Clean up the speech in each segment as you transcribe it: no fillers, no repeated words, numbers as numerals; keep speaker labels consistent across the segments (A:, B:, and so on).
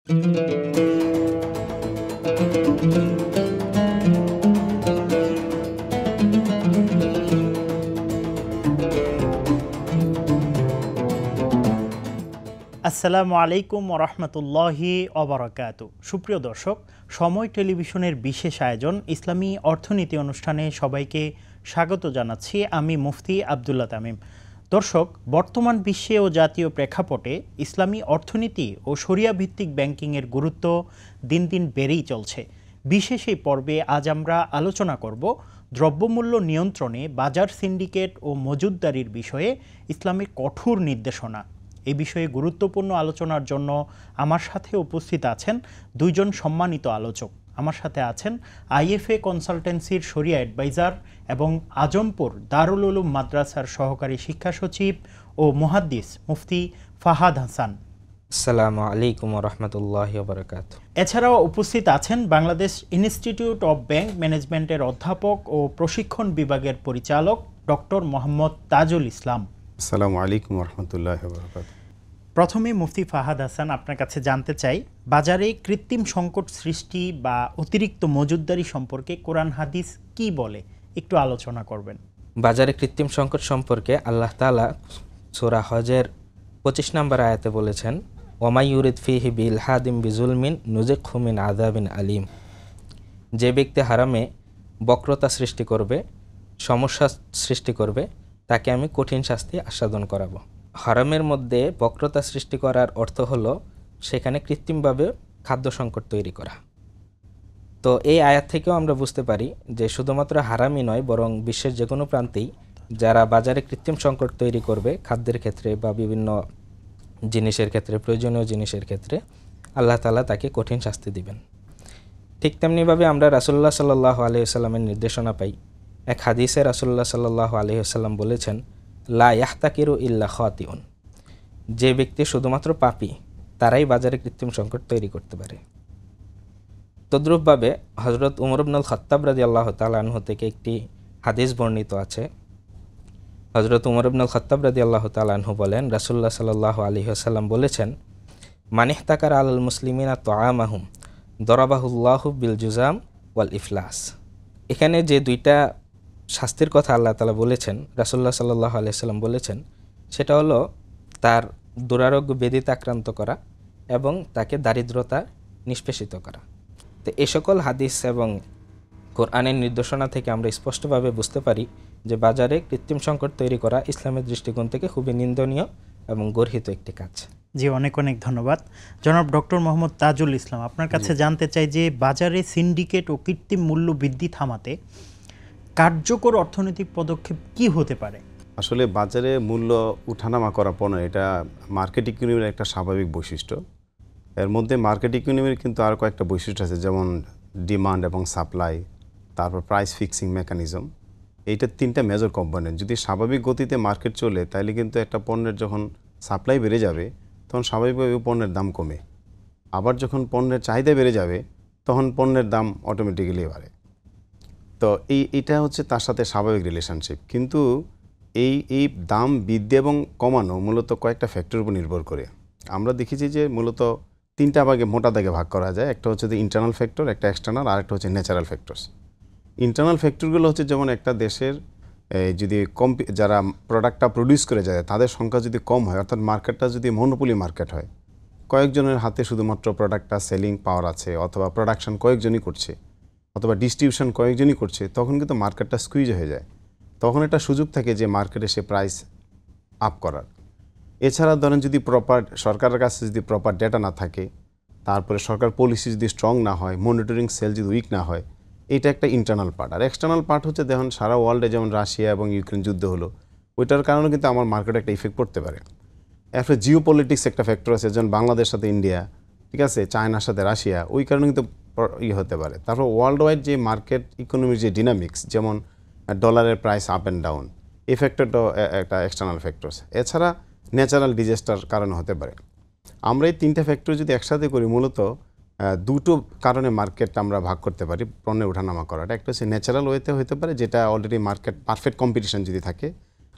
A: আসসালামু আলাইকুম ওরহমতুল্লাহি ওবারাকাতু। সুপ্রিয় দর্শক, সময় টেলিভিশনের বিশেষ আয়োজন ইসলামী অর্থনীতি অনুষ্ঠানে সবাইকে স্বাগত জানাচ্ছি। আমি মুফতি আব্দুল্লাহ তামিম। দর্শক, বর্তমান বিশ্বে ও জাতীয় প্রেক্ষাপটে ইসলামী অর্থনীতি ও শরিয়া ভিত্তিক ব্যাংকিংয়ের গুরুত্ব দিন দিন বেড়েই চলছে। বিশেষ এই পর্বে আজ আমরা আলোচনা করব দ্রব্যমূল্য নিয়ন্ত্রণে বাজার সিন্ডিকেট ও মজুতদারির বিষয়ে ইসলামের কঠোর নির্দেশনা। এই বিষয়ে গুরুত্বপূর্ণ আলোচনার জন্য আমার সাথে উপস্থিত আছেন দুইজন সম্মানিত আলোচক। আমার সাথে আছেন আইএফএ কনসালটেন্সির শরিয়া অ্যাডভাইজার এবং আজমপুর দারুল উলুম মাদ্রাসার সহকারী শিক্ষা সচিব ও মুহাদ্দিস মুফতি ফাহাদ হাসান।
B: আসসালামু আলাইকুম ওরহমতুল্লাহি ওয়াবারাকাতুহু।
A: এছাড়াও উপস্থিত আছেন বাংলাদেশ ইনস্টিটিউট অব ব্যাংক ম্যানেজমেন্টের অধ্যাপক ও প্রশিক্ষণ বিভাগের পরিচালক ডক্টর মোহাম্মদ তাজুল ইসলাম।
C: আসসালামু আলাইকুম ওরহমতুল্লাহি ওয়াবারাকাতুহু।
A: প্রথমে মুফতি ফাহাদ হাসান, আপনার কাছে জানতে চাই, বাজারে কৃত্রিম সংকট সৃষ্টি বা অতিরিক্ত মজুতদারি সম্পর্কে কোরআন হাদিস কি বলে, একটু আলোচনা করবেন।
B: বাজারে কৃত্রিম সংকট সম্পর্কে আল্লাহ তাআলা সূরা হজের 25 নম্বর আয়াতে বলেছেন, ওয়ামাই ইউরিদ ফিহি বিলহাদিম বিজুলমিন নুযিকহু মিন আযাবিন আলিম। যে ব্যক্তি হারামে বক্রতা সৃষ্টি করবে, সমস্যা সৃষ্টি করবে, তাকে আমি কঠিন শাস্তি আস্বাদন করাবো। হারামের মধ্যে বক্রতা সৃষ্টি করার অর্থ হলো সেখানে কৃত্রিমভাবে খাদ্য সংকট তৈরি করা। তো এই আয়াত থেকেও আমরা বুঝতে পারি যে শুধুমাত্র হারামই নয়, বরং বিশ্বের যে কোনো প্রান্তেই যারা বাজারে কৃত্রিম সংকট তৈরি করবে খাদ্যের ক্ষেত্রে বা বিভিন্ন জিনিসের ক্ষেত্রে, প্রয়োজনীয় জিনিসের ক্ষেত্রে, আল্লাহ তাআলা তাকে কঠিন শাস্তি দিবেন। ঠিক তেমনিভাবে আমরা রাসূলুল্লাহ সাল্লাল্লাহু আলাইহি ওয়াসাল্লামের নির্দেশনা পাই। এক হাদিসে রাসূলুল্লাহ সাল্লাল্লাহু আলাইহি ওয়াসাল্লাম বলেছেন, লা ইয়াহতাকিরু ইল্লা খাতিউন। যে ব্যক্তি শুধুমাত্র পাপী, তারাই বাজারে কৃত্রিম সংকট তৈরি করতে পারে। তদ্রূপভাবে হযরত উমর ইবনুল খাত্তাব রাদিয়াল্লাহু তাআলা আনহু থেকে একটি হাদিস বর্ণিত আছে। হযরত উমর ইবনুল খাত্তাব রাদিয়াল্লাহু তাআলা আনহু বলেন, রাসূলুল্লাহ সাল্লাল্লাহু আলাইহি ওয়াসাল্লাম বলেছেন, মান ইহতাকারা আলাল মুসলিমিনা তুআমাহুম দরাবাহুল্লাহু বিল জুজাম ওয়াল ইফলাস। এখানে যে দুইটা শাস্তির কথা আল্লাহ তাআলা বলেছেন, রাসূলুল্লাহ সাল্লাল্লাহু আলাইহি ওয়াসাল্লাম বলেছেন, সেটা হলো তার দুরারোগ্য ব্যাধিতে আক্রান্ত করা এবং তাকে দারিদ্রতা নিষ্পেষিত করা। তো এই সকল হাদিস এবং কোরআনের নির্দেশনা থেকে আমরা স্পষ্টভাবে বুঝতে পারি যে বাজারে কৃত্রিম সংকট তৈরি করা ইসলামের দৃষ্টিকোণ থেকে খুবই নিন্দনীয় এবং গর্হিত একটি কাজ।
A: জি, অনেক অনেক ধন্যবাদ। জনাব ডক্টর মোহাম্মদ তাজুল ইসলাম, আপনার কাছে জানতে চাই যে বাজারে সিন্ডিকেট ও কৃত্রিম মূল্য বৃদ্ধি থামাতে কার্যকর অর্থনৈতিক পদক্ষেপ কি হতে পারে?
C: আসলে বাজারে মূল্য উঠানামা করা পণ্য, এটা মার্কেট ইকোনমির একটা স্বাভাবিক বৈশিষ্ট্য। এর মধ্যে মার্কেট ইকোনমির কিন্তু আরও কয়েকটা বৈশিষ্ট্য আছে, যেমন ডিমান্ড এবং সাপ্লাই, তারপর প্রাইস ফিক্সিং মেকানিজম। এইটা তিনটা মেজর কম্পোনেন্ট। যদি স্বাভাবিক গতিতে মার্কেট চলে, তাহলে কিন্তু একটা পণ্যের যখন সাপ্লাই বেড়ে যাবে, তখন স্বাভাবিকভাবে পণ্যের দাম কমে। আবার যখন পণ্যের চাহিদা বেড়ে যাবে, তখন পণ্যের দাম অটোমেটিক্যালি বাড়ে। তো এইটা হচ্ছে তার সাথে স্বাভাবিক রিলেশনশিপ। কিন্তু এই দাম বৃদ্ধি এবং কমানো মূলত কয়েকটা ফ্যাক্টরের উপর নির্ভর করে। আমরা দেখেছি যে মূলত তিনটা ভাগে, মোটা দাগে ভাগ করা যায়। একটা হচ্ছে ইন্টারনাল ফ্যাক্টর, একটা এক্সটার্নাল, আর একটা হচ্ছে ন্যাচারাল ফ্যাক্টরস। ইন্টারনাল ফ্যাক্টরগুলো হচ্ছে যেমন একটা দেশের যদি যারা প্রোডাক্টটা প্রডিউস করে যায় তাদের সংখ্যা যদি কম হয়, অর্থাৎ মার্কেটটা যদি মনোপলি মার্কেট হয়, কয়েকজনের হাতে শুধুমাত্র প্রোডাক্টটা সেলিং পাওয়ার আছে, অথবা প্রোডাকশন কয়েকজনই করছে, অথবা ডিস্ট্রিবিউশন কয়েকজনই করছে, তখন কিন্তু মার্কেটটা স্কুইজ হয়ে যায়। তখন একটা সুযোগ থাকে যে মার্কেটে সে প্রাইস আপ করার। এছাড়া ধরেন যদি সরকারের কাছে যদি প্রপার ডেটা না থাকে, তারপরে সরকার পলিসি যদি স্ট্রং না হয়, মনিটরিং সেল যদি উইক না হয়, এটা একটা ইন্টারনাল পার্ট। আর এক্সটার্নাল পার্ট হচ্ছে দেখুন সারা ওয়ার্ল্ডে যেমন রাশিয়া এবং ইউক্রেন যুদ্ধ হলো, ওইটার কারণে কিন্তু আমার মার্কেটে একটা ইফেক্ট পড়তে পারে। এরপরে জিও পলিটিক্স একটা ফ্যাক্টর আছে, যেমন বাংলাদেশের সাথে ইন্ডিয়া, ঠিক আছে, চায়নার সাথে রাশিয়া, ওই কারণে কিন্তু হতে পারে। তারপর ওয়ার্ল্ড ওয়াইড যে মার্কেট ইকোনমির যে ডিনামিক্স, যেমন ডলারের প্রাইস আপ অ্যান্ড ডাউন, এই ফ্যাক্টরটাও একটা এক্সটার্নাল ফ্যাক্টরস। এছাড়া ন্যাচারাল ডিজাস্টার কারণে হতে পারে। আমরা এই তিনটা ফ্যাক্টর যদি একসাথে করি, মূলত দুটো কারণে মার্কেট আমরা ভাগ করতে পারি পণ্যের ওঠানামা করাটা। একটা হচ্ছে ন্যাচারাল ওয়েতে হতে পারে, যেটা অলরেডি মার্কেট পারফেক্ট কম্পিটিশন যদি থাকে,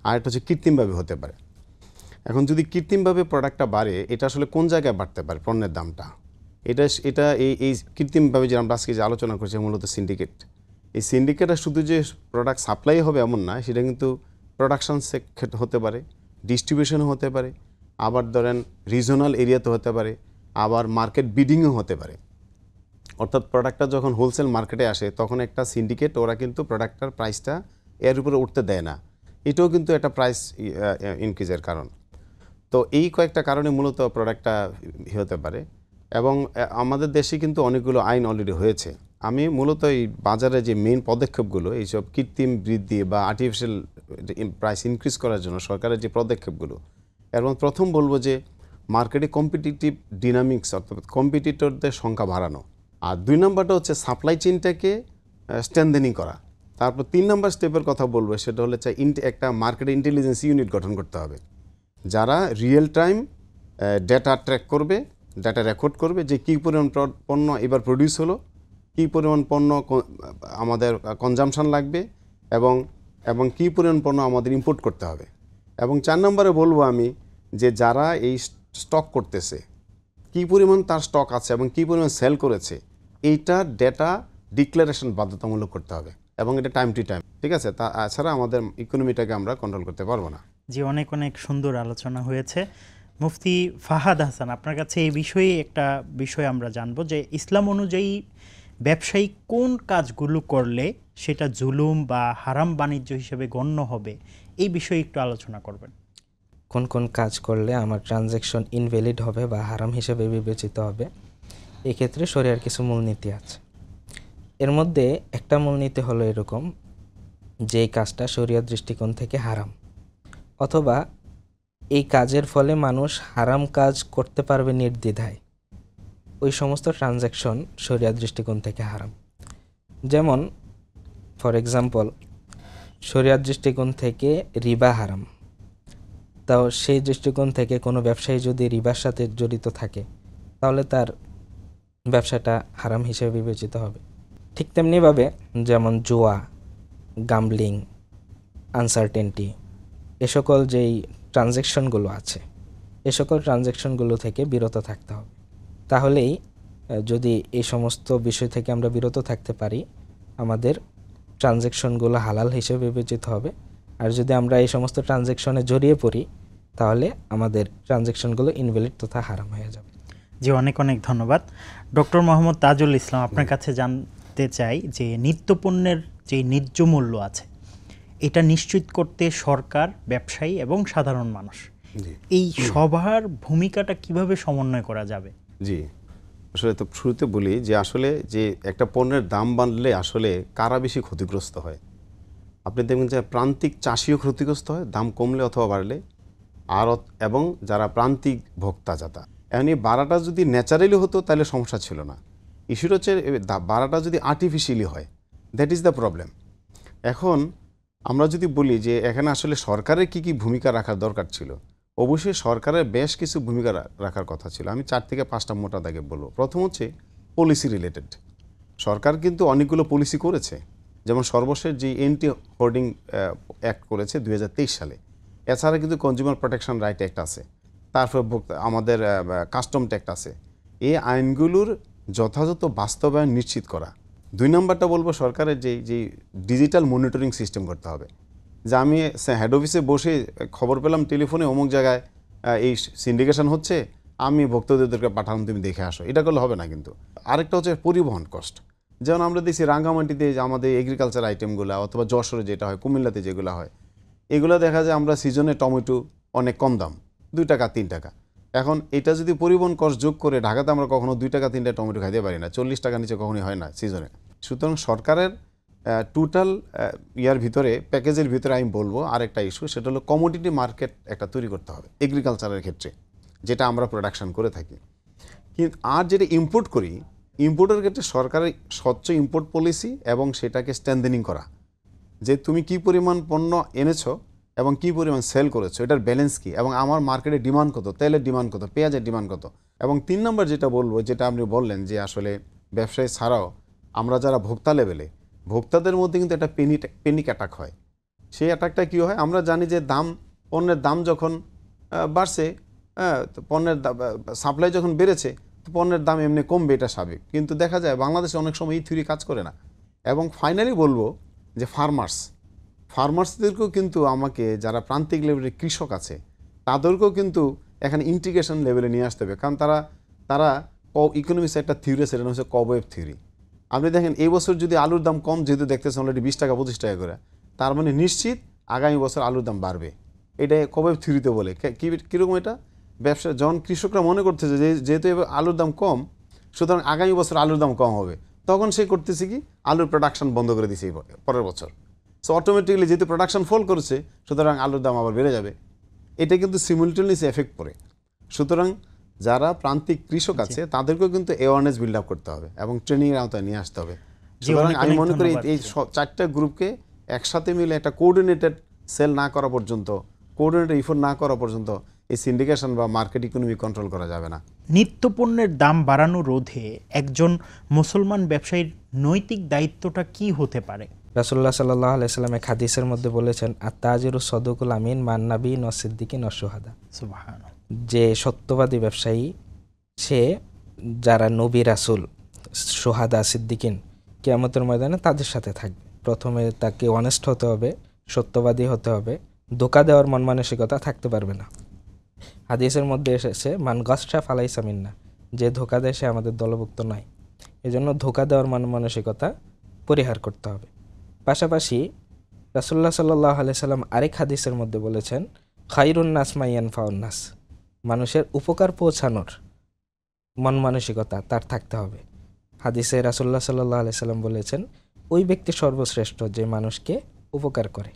C: আর একটা হচ্ছে কৃত্রিমভাবে হতে পারে। এখন যদি কৃত্রিমভাবে প্রোডাক্টটা বাড়ে, এটা আসলে কোন জায়গায় বাড়তে পারে পণ্যের দামটা? এটা এটা এই কৃত্রিমভাবে যে আমরা আজকে যে আলোচনা করছি মূলত সিন্ডিকেট। এই সিন্ডিকেটটা শুধু যে প্রোডাক্ট সাপ্লাই হবে এমন না, সেটা কিন্তু প্রোডাকশন হতে পারে, ডিস্ট্রিবিউশন হতে পারে, আবার ধরেন রিজনাল এরিয়াতে হতে পারে, আবার মার্কেট বিডিংও হতে পারে। অর্থাৎ প্রোডাক্টটা যখন হোলসেল মার্কেটে আসে তখন একটা সিন্ডিকেট ওরা কিন্তু প্রোডাক্টটার প্রাইসটা এর উপরে উঠতে দেয় না। এটাও কিন্তু একটা প্রাইস ইনক্রিজের কারণ। তো এই কয়েকটা কারণে মূলত প্রোডাক্টটা হতে পারে। এবং আমাদের দেশে কিন্তু অনেকগুলো আইন অলরেডি হয়েছে। আমি মূলত এই বাজারে যে মেইন পদক্ষেপগুলো, এইসব কৃত্রিম বৃদ্ধি বা আর্টিফিশিয়াল প্রাইস ইনক্রিজ করার জন্য সরকারের যে পদক্ষেপগুলো, এবং প্রথম বলবো যে মার্কেটে কম্পিটিটিভ ডিনামিক্স অর্থাৎ কম্পিটিটরদের সংখ্যা বাড়ানো। আর 2 নম্বরটা হচ্ছে সাপ্লাই চেইনটাকে স্ট্রেনথেনিং করা। তারপর 3 নম্বর স্টেপের কথা বলবো, সেটা হলে একটা মার্কেট ইন্টেলিজেন্স ইউনিট গঠন করতে হবে, যারা রিয়েল টাইম ডেটা ট্র্যাক করবে, ডেটা রেকর্ড করবে যে কী পরিমাণ পণ্য এবার প্রডিউস হলো, কী পরিমাণ পণ্য আমাদের কনজামশন লাগবে, এবং কী পরিমাণ পণ্য আমাদের ইম্পোর্ট করতে হবে। এবং 4 নম্বরে বলবো আমি যে যারা এই স্টক করতেছে, কী পরিমাণ তার স্টক আছে এবং কী পরিমাণ সেল করেছে, এইটার ডেটা ডিক্লারেশন বাধ্যতামূলক করতে হবে, এবং এটা টাইম টু টাইম। ঠিক আছে? তাছাড়া আমাদের ইকোনমিটাকে আমরা কন্ট্রোল করতে পারবো না।
A: জি, অনেক অনেক সুন্দর আলোচনা হয়েছে। মুফতি ফাহাদ হাসান, আপনার কাছে এই বিষয়ে একটা বিষয় আমরা জানবো যে ইসলাম অনুযায়ী ব্যবসায়ী কোন কাজগুলো করলে সেটা জুলুম বা হারাম বাণিজ্য হিসেবে গণ্য হবে, এই বিষয়ে একটু আলোচনা করবেন।
B: কোন কোন কাজ করলে আমার ট্রানজ্যাকশন ইনভ্যালিড হবে বা হারাম হিসেবে বিবেচিত হবে, এক্ষেত্রে শরিয়ার কিছু মূলনীতি আছে। এর মধ্যে একটা মূলনীতি হলো এরকম যে এই কাজটা শরিয়ার দৃষ্টিকোণ থেকে হারাম, অথবা এই কাজের ফলে মানুষ হারাম কাজ করতে পারবে নির্দ্বিধায়, ওই সমস্ত ট্রানজ্যাকশন শরিয়ার দৃষ্টিকোণ থেকে হারাম। যেমন ফর এক্সাম্পল, শরিয়ার দৃষ্টিকোণ থেকে রিবা হারাম, তাও সেই দৃষ্টিকোণ থেকে কোনো ব্যবসায়ী যদি রিবার সাথে জড়িত থাকে তাহলে তার ব্যবসাটা হারাম হিসেবে বিবেচিত হবে। ঠিক তেমনিভাবে যেমন জুয়া, গাম্বলিং, আনসার্টেনটি, এ সকল যেই ট্রানজ্যাকশনগুলো আছে, এ সকল ট্রানজ্যাকশনগুলো থেকে বিরত থাকতে হবে। তাহলেই যদি এই সমস্ত বিষয় থেকে আমরা বিরত থাকতে পারি, আমাদের ট্রানজ্যাকশনগুলো হালাল হিসেবে বিবেচিত হবে। আর যদি আমরা এই সমস্ত ট্রানজ্যাকশনে জড়িয়ে পড়ি তাহলে আমাদের ট্রানজ্যাকশনগুলো ইনভ্যালিড তথা হারাম হয়ে যাবে।
A: জি, অনেক অনেক ধন্যবাদ। ডক্টর মোহাম্মদ তাজুল ইসলাম, আপনার কাছে জানতে চাই যে নিত্যপণ্যের যে ন্যায্য মূল্য আছে এটা নিশ্চিত করতে সরকার, ব্যবসায়ী এবং সাধারণ মানুষ, এই সবার ভূমিকাটা কিভাবে সমন্বয় করা যাবে?
C: জি, আসলে তো শুরুতে বলি যে আসলে যে একটা পণ্যের দাম বাড়লে আসলে কারা বেশি ক্ষতিগ্রস্ত হয়। আপনি দেখবেন যে প্রান্তিক চাষিও ক্ষতিগ্রস্ত হয় দাম কমলে অথবা বাড়লে, এবং যারা প্রান্তিক ভোক্তা যাতা। এমনি বাড়াটা যদি ন্যাচারালি হতো তাহলে সমস্যা ছিল না। ইস্যুটা হচ্ছে বাড়াটা যদি আর্টিফিশিয়ালি হয়, দ্যাট ইজ দ্য প্রবলেম। এখন আমরা যদি বলি যে এখানে আসলে সরকারের কি ভূমিকা রাখার দরকার ছিল, অবশ্যই সরকারের বেশ কিছু ভূমিকা রাখার কথা ছিল। আমি 4 থেকে 5টা মোটা দাগে বলবো। প্রথম হচ্ছে পলিসি রিলেটেড। সরকার কিন্তু অনেকগুলো পলিসি করেছে, যেমন সর্বশেষ যে এন্টি হোর্ডিং অ্যাক্ট করেছে 2023 সালে। এছাড়া কিন্তু কনজিউমার প্রোটেকশন রাইট অ্যাক্ট আছে, তারপর আমাদের কাস্টম ট্যাক্ট আছে। এই আইনগুলোর যথাযথ বাস্তবায়ন নিশ্চিত করা। 2 নম্বরটা বলবো সরকারের যে ডিজিটাল মনিটরিং সিস্টেম করতে হবে, যে আমি হেড অফিসে বসে খবর পেলাম টেলিফোনে অমুক জায়গায় এই সিন্ডিকেশন হচ্ছে, আমি ভোক্তাদেরকে পাঠালাম তুমি দেখে আসো, এটা করলে হবে না। কিন্তু আরেকটা হচ্ছে পরিবহন কষ্ট। যেমন আমরা দেখছি রাঙ্গামাটিতে আমাদের এগ্রিকালচার আইটেমগুলো, অথবা যশোরে যেটা হয়, কুমিল্লাতে যেগুলো হয়, এগুলো দেখা যায় আমরা সিজনে টমেটো অনেক কম দাম, 2 টাকা 3 টাকা। এখন এটা যদি পরিবহন কষ্ট যোগ করে, ঢাকাতে আমরা কখনো 2 টাকা 3 টাকা টমেটো খাইতে পারি না, 40 টাকা নিচে কখনোই হয় না সিজনে। সুতরাং সরকারের টোটাল ইয়ার ভিতরে, প্যাকেজের ভিতরে আমি বলবো আরেকটা ইস্যু, সেটা হলো কমোডিটি মার্কেট একটা তৈরি করতে হবে এগ্রিকালচারের ক্ষেত্রে, যেটা আমরা প্রোডাকশন করে থাকি। কিন্তু আর যেটা ইম্পোর্ট করি, ইম্পোর্টের ক্ষেত্রে সরকারের স্বচ্ছ ইম্পোর্ট পলিসি এবং সেটাকে স্ট্রেনথেনিং করা, যে তুমি কি পরিমাণ পণ্য এনেছো এবং কি পরিমাণ সেল করেছো, এটার ব্যালেন্স কি, এবং আমার মার্কেটে ডিমান্ড কত, তেলের ডিমান্ড কত, পেঁয়াজের ডিমান্ড কত। এবং 3 নম্বর যেটা বলবো, যেটা আপনি বললেন যে আসলে ব্যবসায়ী ছাড়াও আমরা যারা ভোক্তা লেভেলে, ভোক্তাদের মধ্যে কিন্তু একটা পেনিক অ্যাটাক হয়। সেই অ্যাটাকটা কী হয়, আমরা জানি যে পণ্যের দাম যখন বাড়ছে, পণ্যের সাপ্লাই যখন বেড়েছে, তো পণ্যের দাম এমনি কমবে, এটা স্বাভাবিক। কিন্তু দেখা যায় বাংলাদেশে অনেক সময় এই থিওরি কাজ করে না। এবং ফাইনালি বলবো যে ফার্মার্সদেরকেও কিন্তু আমাকে, যারা প্রান্তিক লেভেলের কৃষক আছে তাদেরকেও কিন্তু এখানে ইন্টিগ্রেশন লেভেলে নিয়ে আসতে হবে। কারণ তারা ইকোনমিক্স একটা থিওরি আছে, সেটা হচ্ছে কবওয়েভ থিওরি। আপনি দেখেন এই বছর যদি আলুর দাম কম, যেহেতু দেখতেছেন অলরেডি 20 টাকা 25 টাকা করে, তার মানে নিশ্চিত আগামী বছর আলুর দাম বাড়বে। এটা কবওয়েভ থিওরিতে বলে। কীরকম এটা? ব্যবসা যখন কৃষকরা মনে করতেছে যে যেহেতু এবার আলুর দাম কম, সুতরাং আগামী বছর আলুর দাম কম হবে, তখন সে করতেছে কি, আলুর প্রোডাকশন বন্ধ করে দিছে পরের বছর। সো অটোমেটিক্যালি যেহেতু প্রোডাকশন ফল করেছে, সুতরাং আলুর দাম আবার বেড়ে যাবে। এটা কিন্তু সিমুলটেনিয়াস এফেক্ট পড়ে। সুতরাং যারা প্রান্তিক কৃষক আছে তাদেরকেও কিন্তু অ্যাওয়ারনেস বিল্ড আপ করতে হবে এবং ট্রেনিংয়ের আওতায় নিয়ে আসতে হবে। সুতরাং আমি মনে করি এই 4টা গ্রুপকে একসাথে মিলে একটা কোঅর্ডিনেটেড সেল না করা পর্যন্ত, কোঅর্ডিনেটেড ইফোর্ট না করা পর্যন্ত এই সিন্ডিকেশন বা মার্কেট ইকোনমি কন্ট্রোল করা যাবে না।
A: নিত্যপণ্যের দাম বাড়ানো রোধে একজন মুসলমান ব্যবসায়ীর নৈতিক দায়িত্বটা কি হতে পারে?
B: রাসূলুল্লাহ সাল্লাল্লাহু আলাইহি ওয়াসাল্লাম এক হাদিসের মধ্যে বলেছেন, আত-তাজিরু সাদুকুল আমিন মান নাবিয়্যিন ওয়াস সিদ্দিকিন ওয়াশ শুহাদা।
A: সুবহানাল্লাহ।
B: যে সত্যবাদী ব্যবসায়ী, সে যারা নবী রাসূল, শুহাদা, সিদ্দিকিন, কিয়ামতের ময়দানে তাদের সাথে থাকবে। প্রথমে তাকে অনেস্ট হতে হবে, সত্যবাদী হতে হবে, ধোঁকা দেওয়ার মন মানসিকতা থাকতে পারবে না। হাদিসের মধ্যে এসেছে, মান গাসসা ফালাইসা মিন্না, যে ধোঁকা দেয় সে আমাদের দলভুক্ত নয়। এজন্য ধোঁকা দেওয়ার মন মানসিকতা পরিহার করতে হবে। পাশাপাশি রাসূলুল্লাহ সাল্লাল্লাহু আলাইহি সাল্লাম আরেক হাদিসের মধ্যে বলেছেন, খায়রুন নাস মা ইয়ানফাউন নাস, মানুষের উপকার পৌঁছানোর মন মানসিকতা তার থাকতে হবে। হাদিসে রাসূলুল্লাহ সাল্লাল্লাহু আলাইহি সাল্লাম বলেছেন, ওই ব্যক্তি সর্বশ্রেষ্ঠ যে মানুষকে উপকার করে।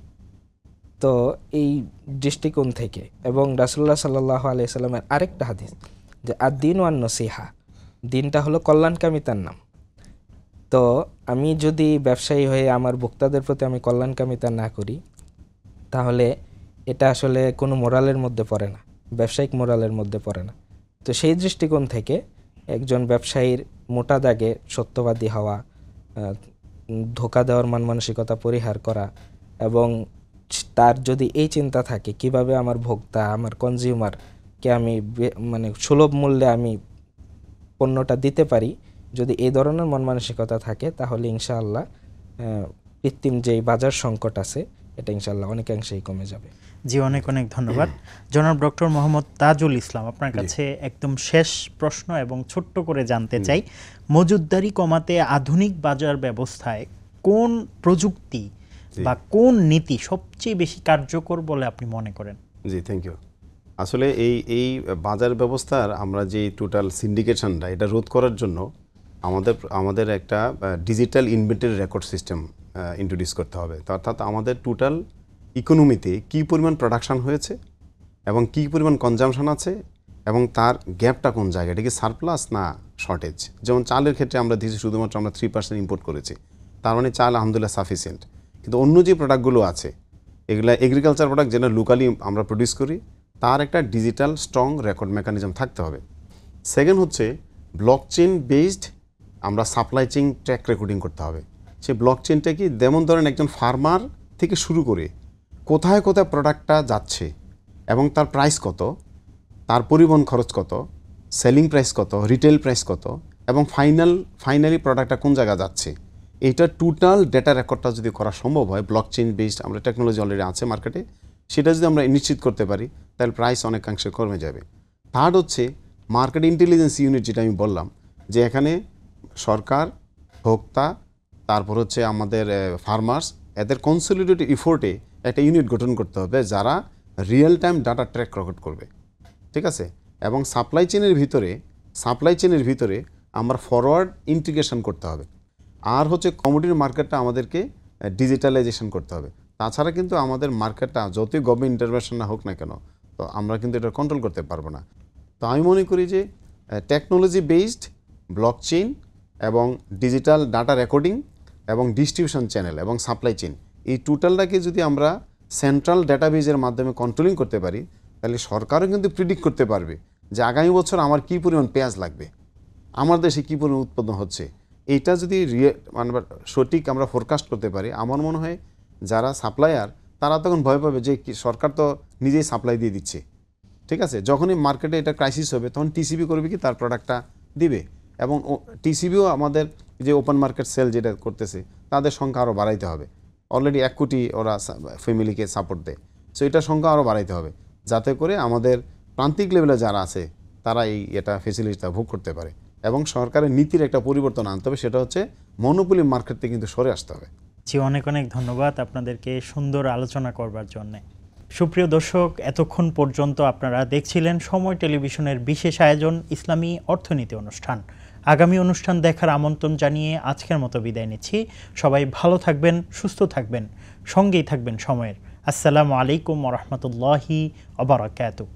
B: তো এই দৃষ্টিকোণ থেকে, এবং রাসূলুল্লাহ সাল্লাল্লাহু আলাইহি সাল্লামের আরেকটা হাদিস যে আদ-দীনু আন-নসিহা, দিনটা হলো কল্যাণকামিতার নাম। তো আমি যদি ব্যবসায়ী হয়ে আমার ভোক্তাদের প্রতি আমি কল্যাণকামিতা না করি, তাহলে এটা আসলে কোনো মোরালের মধ্যে পড়ে না, ব্যবসায়িক মোরালের মধ্যে পড়ে না। তো সেই দৃষ্টিকোণ থেকে একজন ব্যবসায়ীর মোটা দাগে সত্যবাদী হওয়া, ধোঁকা দেওয়ার মান মানসিকতা পরিহার করা, এবং তার যদি এই চিন্তা থাকে কিভাবে আমার ভোক্তা, আমার কনজিউমারকে আমি মানে সুলভ মূল্যে আমি পণ্যটা দিতে পারি, যদি এই ধরনের মন মানসিকতা থাকে, তাহলে ইনশাআল্লাহ কৃত্রিম যেই বাজার সংকট আছে এটা ইনশাআল্লাহ অনেকাংশেই কমে যাবে।
A: জি, অনেক অনেক ধন্যবাদ জনাব ডক্টর মোহাম্মদ তাজুল ইসলাম। আপনার কাছে একদম শেষ প্রশ্ন এবং ছোট্ট করে জানতে চাই, মজুতদারি কমাতে আধুনিক বাজার ব্যবস্থায় কোন প্রযুক্তি বা কোন নীতি সবচেয়ে বেশি কার্যকর বলে আপনি মনে করেন?
C: জি, থ্যাংক ইউ। আসলে এই বাজার ব্যবস্থার আমরা যে টোটাল সিন্ডিকেশনটা, এটা রোধ করার জন্য আমাদের একটা digital inventory record system introduce করতে হবে। অর্থাৎ আমাদের টোটাল ইকোনমিতে কী পরিমাণ প্রোডাকশান হয়েছে এবং কী পরিমাণ কনজামশন আছে এবং তার গ্যাপটা কোন জায়গায়, এটা কি সারপ্লাস না শর্টেজ। যেমন চালের ক্ষেত্রে আমরা দিয়েছি শুধুমাত্র আমরা 3% ইম্পোর্ট করেছি, তার মানে চাল আলহামদুলিল্লাহ সাফিসিয়েন্ট। কিন্তু অন্য যে প্রোডাক্টগুলো আছে, এগুলা এগ্রিকালচার প্রোডাক্ট যেটা লোকালি আমরা প্রডিউস করি, তার একটা ডিজিটাল স্ট্রং রেকর্ড মেকানিজম থাকতে হবে। সেকেন্ড হচ্ছে ব্লকচেন বেসড আমরা সাপ্লাই চেইন ট্র্যাক রেকর্ডিং করতে হবে। সেই ব্লকচেনটা কি, যেমন ধরেন একজন ফার্মার থেকে শুরু করে কোথায় কোথায় প্রোডাক্টটা যাচ্ছে এবং তার প্রাইস কত, তার পরিবহন খরচ কত, সেলিং প্রাইস কত, রিটেল প্রাইস কত, এবং ফাইনালি প্রোডাক্টটা কোন জায়গায় যাচ্ছে, এইটা টোটাল ডেটা রেকর্ডটা যদি করা সম্ভব হয়, ব্লকচেন বেসড আমরা টেকনোলজি অলরেডি আছে মার্কেটে, সেটা যদি আমরা নিশ্চিত করতে পারি, তাহলে প্রাইস অনেকাংশে কমে যাবে। থার্ড হচ্ছে মার্কেট ইন্টেলিজেন্স ইউনিট, যেটা আমি বললাম যে এখানে সরকার, ভোক্তা, তারপর হচ্ছে আমাদের ফার্মার্স, এদের কনসলিডেটেড ইফোর্টে একটা ইউনিট গঠন করতে হবে যারা real time data track record করবে, ঠিক আছে। এবং সাপ্লাই চেনের ভিতরে আমরা ফরওয়ার্ড ইন্টিগ্রেশন করতে হবে। আর হচ্ছে কমোডিটি মার্কেটটা আমাদেরকে ডিজিটালাইজেশন করতে হবে। তাছাড়া কিন্তু আমাদের মার্কেটটা যতই গভর্নমেন্ট ইন্টারভেনশন না হোক না কেন, তো আমরা কিন্তু এটা কন্ট্রোল করতে পারবো না। তো আমি মনে করি যে টেকনোলজি বেসড ব্লকচেইন এবং ডিজিটাল ডাটা রেকর্ডিং এবং ডিস্ট্রিবিউশন চ্যানেল এবং সাপ্লাই চেইন, এই টোটালটাকে যদি আমরা সেন্ট্রাল ডাটাবেজের মাধ্যমে কন্ট্রোলিং করতে পারি, তাহলে সরকারও কিন্তু প্রিডিক্ট করতে পারবে যে আগামী বছর আমার কী পরিমাণ পেঁয়াজ লাগবে, আমার দেশে কী পরিমাণ উৎপাদন হচ্ছে। এইটা যদি সঠিক আমরা ফোরকাস্ট করতে পারি, আমার মনে হয় যারা সাপ্লায়ার তারা তখন ভয় পাবে যে সরকার তো নিজেই সাপ্লাই দিয়ে দিচ্ছে, ঠিক আছে। যখনই মার্কেটে এটা ক্রাইসিস হবে, তখন টিসিবি করবে কি, তার প্রোডাক্টটা দিবে। এবং টিসিবিও আমাদের যে ওপেন মার্কেট সেল যেটা করতেছে তাদের সংখ্যা আরও বাড়াইতে হবে। অলরেডি 1 কোটি ওরা ফ্যামিলিকে সাপোর্ট দেয়। সো এটার সংখ্যা আরও বাড়াইতে হবে, যাতে করে আমাদের প্রান্তিক লেভেলে যারা আছে তারা এটা ফেসিলিটিটা ভোগ করতে পারে। এবং সরকারের নীতির একটা পরিবর্তন আনতে হবে, সেটা হচ্ছে মনোপলি মার্কেট থেকে কিন্তু সরে আসতে হবে।
A: জি, অনেক অনেক ধন্যবাদ আপনাদেরকে সুন্দর আলোচনা করবার জন্যে। সুপ্রিয় দর্শক, এতক্ষণ পর্যন্ত আপনারা দেখছিলেন সময় টেলিভিশনের বিশেষ আয়োজন ইসলামী অর্থনীতি অনুষ্ঠান। আগামী অনুষ্ঠান দেখার আমন্ত্রণ জানিয়ে আজকের মতো বিদায় নিচ্ছি। সবাই ভালো থাকবেন, সুস্থ থাকবেন, সঙ্গেই থাকবেন সময়ের। আসসালামু আলাইকুম ওয়া রাহমাতুল্লাহি ওয়া বারাকাতুহু।